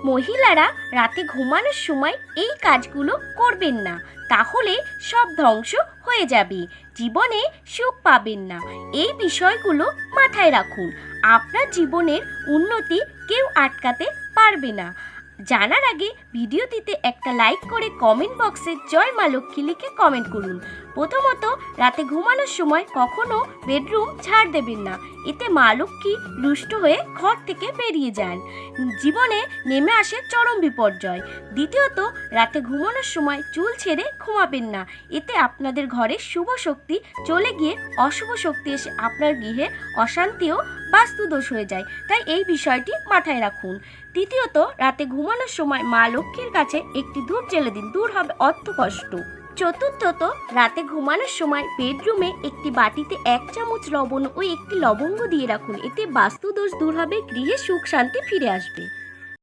মহিলারা রাতে ঘুমানোর সময় এই কাজগুলো করবেন না, তাহলে সব ধ্বংস হয়ে যাবে, জীবনে সুখ পাবেন না। এই বিষয়গুলো মাথায় রাখুন, আপনার জীবনের উন্নতি কেউ আটকাতে পারবে না। জানার আগে ভিডিওটিতে একটা লাইক করে কমেন্ট বক্সে জয় মা লক্ষ্মী লিখে কমেন্ট করুন। প্রথমত, রাতে ঘুমানোর সময় কখনো বেডরুম ঝাড় দেবেন না, এতে মা লক্ষ্মী রুষ্ট হয়ে ঘর থেকে বেরিয়ে যান, জীবনে নেমে আসে চরম বিপর্যয়। দ্বিতীয়ত, রাতে ঘুমানোর সময় চুল ছেড়ে ঘুমাবেন না, এতে আপনাদের ঘরে শুভ শক্তি চলে গিয়ে অশুভ শক্তি এসে আপনার গৃহে অশান্তি ও বাস্তুদোষ হয়ে যায়, তাই এই বিষয়টি মাথায় রাখুন। তৃতীয়ত, রাতে ঘুমানোর সময় মা লক্ষ্মীর কাছে একটি ধূপ জ্বেলে দিন, দূর হবে অর্থ কষ্ট। চতুর্থত, রাতে ঘুমানোর সময় বেডরুমে একটি বাটিতে 1 চামচ লবণ ও একটি লবঙ্গ দিয়ে রাখুন, এতে বাস্তুদোষ দূর হবে, গৃহে সুখ শান্তি ফিরে আসবে।